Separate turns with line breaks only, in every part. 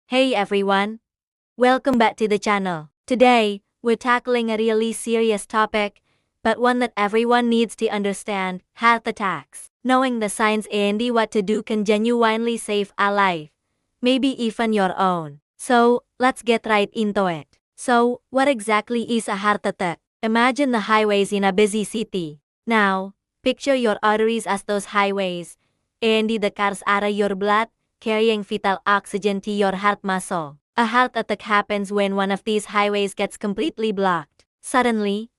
Hey everyone, welcome back to the channel. Today, we're tackling a really serious topic, but one that everyone needs to understand: heart attacks. Knowing the signs and what to do can genuinely save a life, maybe even your own. So, let's get right into it. So, what exactly is a heart attack? Imagine the highways in a busy city. Now, picture your arteries as those highways, and the cars are your blood, carrying vital oxygen to your heart muscle. A heart attack happens when one of these highways gets completely blocked. Suddenly,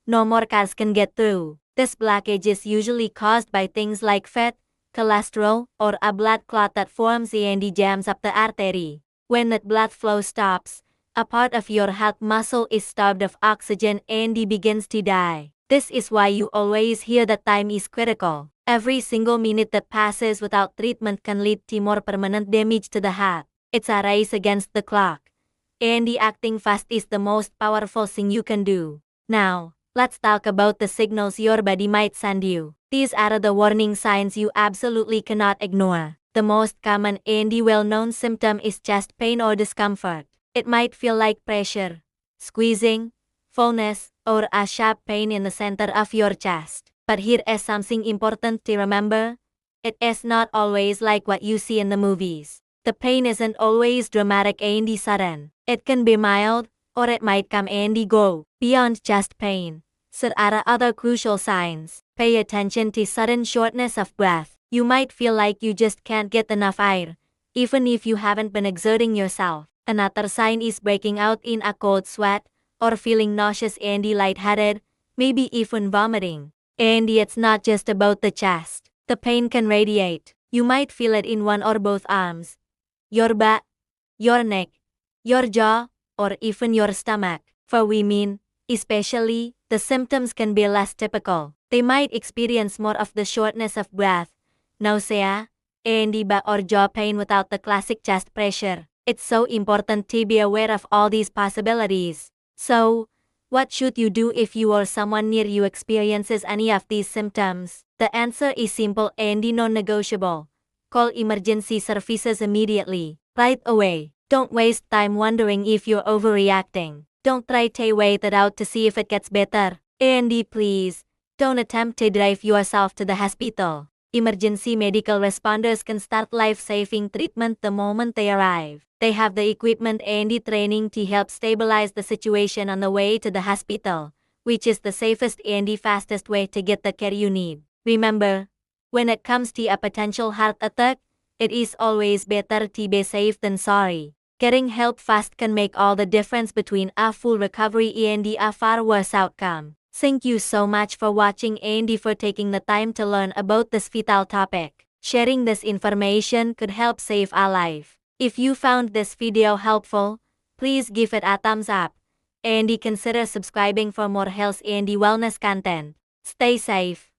no more cars can get through. This blockage is usually caused by things like fat, cholesterol, or a blood clot that forms and jams up the artery. When that blood flow stops, a part of your heart muscle is starved of oxygen and begins to die. This is why you always hear that time is critical. Every single minute that passes without treatment can lead to more permanent damage to the heart. It's a race against the clock, and acting fast is the most powerful thing you can do. Now, let's talk about the signals your body might send you. These are the warning signs you absolutely cannot ignore. The most common and well-known symptom is chest pain or discomfort. It might feel like pressure, squeezing, fullness, or a sharp pain in the center of your chest. But here is something important to remember. It is not always like what you see in the movies. The pain isn't always dramatic and sudden. It can be mild, or it might come and go. Beyond chest pain, there are other crucial signs. Pay attention to sudden shortness of breath. You might feel like you just can't get enough air, even if you haven't been exerting yourself. Another sign is breaking out in a cold sweat, or feeling nauseous and lightheaded, maybe even vomiting. And it's not just about the chest. The pain can radiate. You might feel it in one or both arms, your back, your neck, your jaw, or even your stomach. For women, especially, the symptoms can be less typical. They might experience more of the shortness of breath, nausea, and back or jaw pain without the classic chest pressure. It's so important to be aware of all these possibilities. So, what should you do if you or someone near you experiences any of these symptoms? The answer is simple and non-negotiable. Call emergency services immediately, right away. Don't waste time wondering if you're overreacting. Don't try to wait it out to see if it gets better. And please, don't attempt to drive yourself to the hospital. Emergency medical responders can start life-saving treatment the moment they arrive. They have the equipment and the training to help stabilize the situation on the way to the hospital, which is the safest and the fastest way to get the care you need. Remember, when it comes to a potential heart attack, it is always better to be safe than sorry. Getting help fast can make all the difference between a full recovery and a far worse outcome. Thank you so much for watching and for taking the time to learn about this vital topic. Sharing this information could help save a life. If you found this video helpful, please give it a thumbs up, and consider subscribing for more health and wellness content. Stay safe,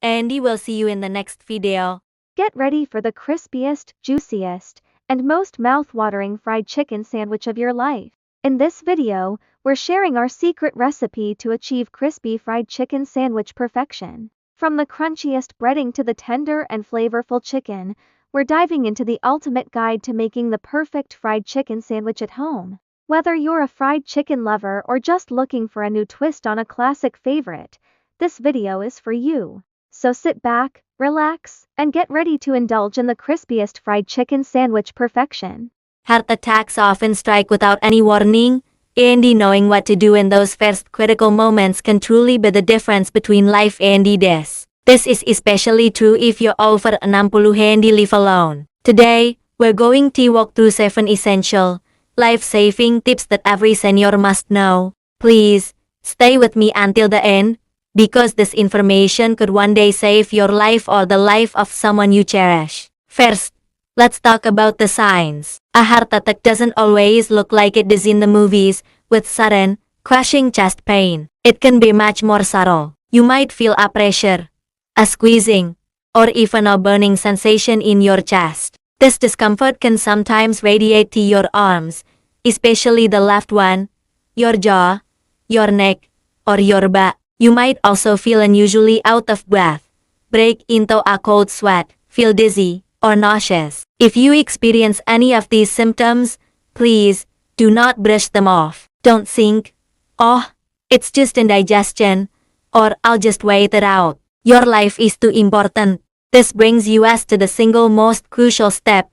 and we'll see you in the next video.
Get ready for the crispiest, juiciest, and most mouth-watering fried chicken sandwich of your life. In this video, we're sharing our secret recipe to achieve crispy fried chicken sandwich perfection. From the crunchiest breading to the tender and flavorful chicken, we're diving into the ultimate guide to making the perfect fried chicken sandwich at home. Whether you're a fried chicken lover or just looking for a new twist on a classic favorite, this video is for you. So sit back, relax, and get ready to indulge in the crispiest fried chicken sandwich perfection.
Heart attacks often strike without any warning, and knowing what to do in those first critical moments can truly be the difference between life and death. This is especially true if you're over 60 and live alone. Today, we're going to walk through 7 essential, life-saving tips that every senior must know. Please, stay with me until the end, because this information could one day save your life or the life of someone you cherish. First, let's talk about the signs. A heart attack doesn't always look like it does in the movies, with sudden, crushing chest pain. It can be much more subtle. You might feel a pressure, a squeezing, or even a burning sensation in your chest. This discomfort can sometimes radiate to your arms, especially the left one, your jaw, your neck, or your back. You might also feel unusually out of breath, break into a cold sweat, feel dizzy, or nauseous. If you experience any of these symptoms, please, do not brush them off. Don't think, oh, it's just indigestion, or I'll just wait it out. Your life is too important. This brings us to the single most crucial step.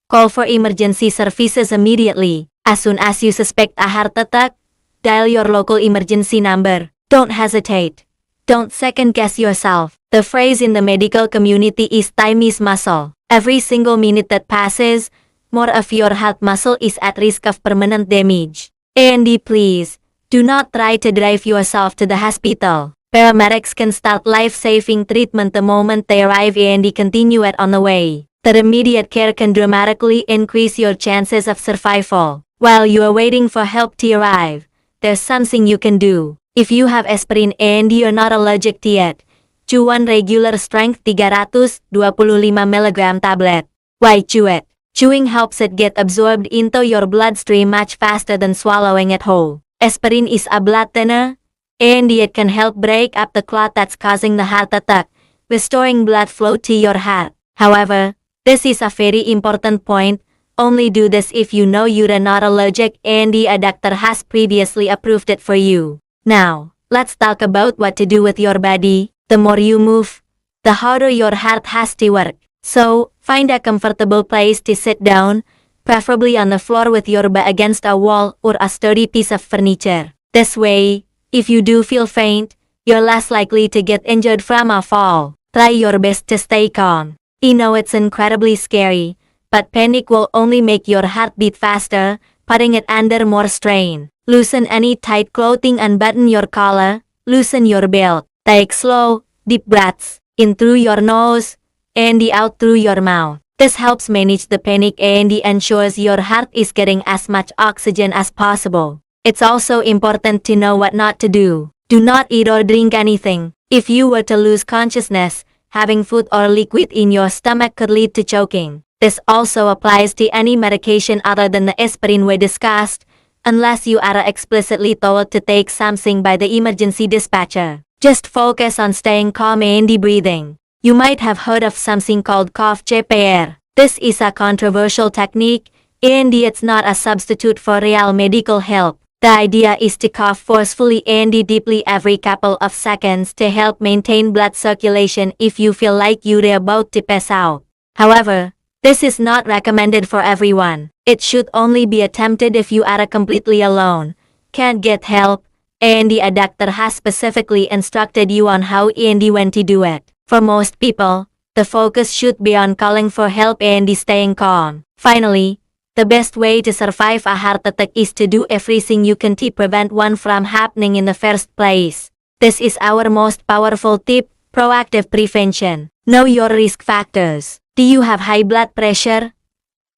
Call for emergency services immediately. As soon as you suspect a heart attack, dial your local emergency number. Don't hesitate. Don't second-guess yourself. The phrase in the medical community is time is muscle. Every single minute that passes, more of your heart muscle is at risk of permanent damage. And please, do not try to drive yourself to the hospital. Paramedics can start life-saving treatment the moment they arrive and continue it on the way. The immediate care can dramatically increase your chances of survival. While you are waiting for help to arrive, there's something you can do. If you have aspirin and you're not allergic to it, chew one regular strength 325 mg tablet. Why chew it? Chewing helps it get absorbed into your bloodstream much faster than swallowing it whole. Aspirin is a blood thinner, and it can help break up the clot that's causing the heart attack, restoring blood flow to your heart. However, this is a very important point. Only do this if you know you're not allergic and a doctor has previously approved it for you. Now, let's talk about what to do with your body. The more you move, the harder your heart has to work. So, find a comfortable place to sit down, preferably on the floor with your butt against a wall or a sturdy piece of furniture. This way, if you do feel faint, you're less likely to get injured from a fall. Try your best to stay calm. I know it's incredibly scary, but panic will only make your heart beat faster, putting it under more strain. Loosen any tight clothing, unbutton your collar, loosen your belt. Take slow, deep breaths, in through your nose, and out through your mouth. This helps manage the panic and ensures your heart is getting as much oxygen as possible. It's also important to know what not to do. Do not eat or drink anything. If you were to lose consciousness, having food or liquid in your stomach could lead to choking. This also applies to any medication other than the aspirin we discussed, unless you are explicitly told to take something by the emergency dispatcher. Just focus on staying calm and breathing. You might have heard of something called cough CPR. This is a controversial technique, and it's not a substitute for real medical help. The idea is to cough forcefully and deeply every couple of seconds to help maintain blood circulation if you feel like you're about to pass out. However, this is not recommended for everyone. It should only be attempted if you are completely alone, can't get help, and a doctor has specifically instructed you on how and when to do it. For most people, the focus should be on calling for help and staying calm. Finally, the best way to survive a heart attack is to do everything you can to prevent one from happening in the first place. This is our most powerful tip: proactive prevention. Know your risk factors. Do you have high blood pressure,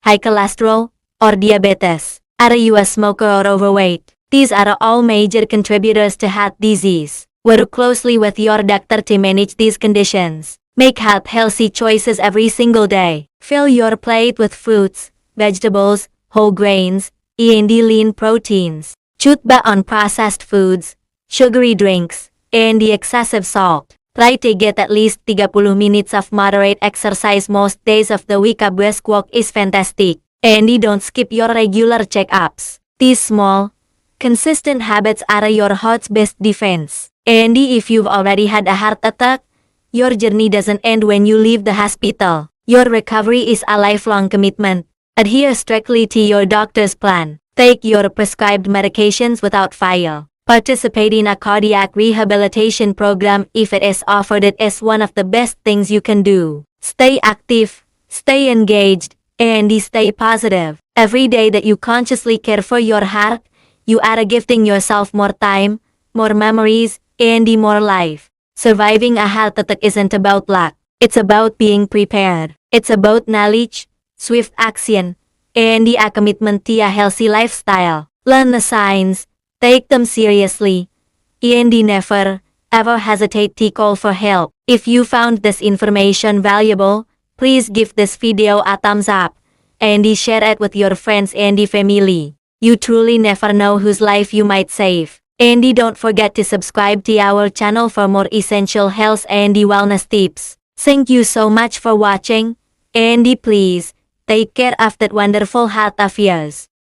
high cholesterol, or diabetes? Are you a smoker or overweight? These are all major contributors to heart disease. Work closely with your doctor to manage these conditions. Make healthy choices every single day. Fill your plate with fruits, vegetables, whole grains, and lean proteins. Cut back on processed foods, sugary drinks, and the excessive salt. Try to get at least 30 minutes of moderate exercise most days of the week. A brisk walk is fantastic. And don't skip your regular checkups. These small, consistent habits are your heart's best defense. And if you've already had a heart attack, your journey doesn't end when you leave the hospital. Your recovery is a lifelong commitment. Adhere strictly to your doctor's plan. Take your prescribed medications without fail. Participate in a cardiac rehabilitation program if it is offered. It is one of the best things you can do. Stay active, stay engaged, and stay positive. Every day that you consciously care for your heart, you are gifting yourself more time, more memories, and more life. Surviving a heart attack isn't about luck. It's about being prepared. It's about knowledge, swift action, and a commitment to a healthy lifestyle. Learn the signs, take them seriously, and never, ever hesitate to call for help. If you found this information valuable, please give this video a thumbs up, and share it with your friends and family. You truly never know whose life you might save. And don't forget to subscribe to our channel for more essential health and wellness tips. Thank you so much for watching, and please, take care of that wonderful heart of yours.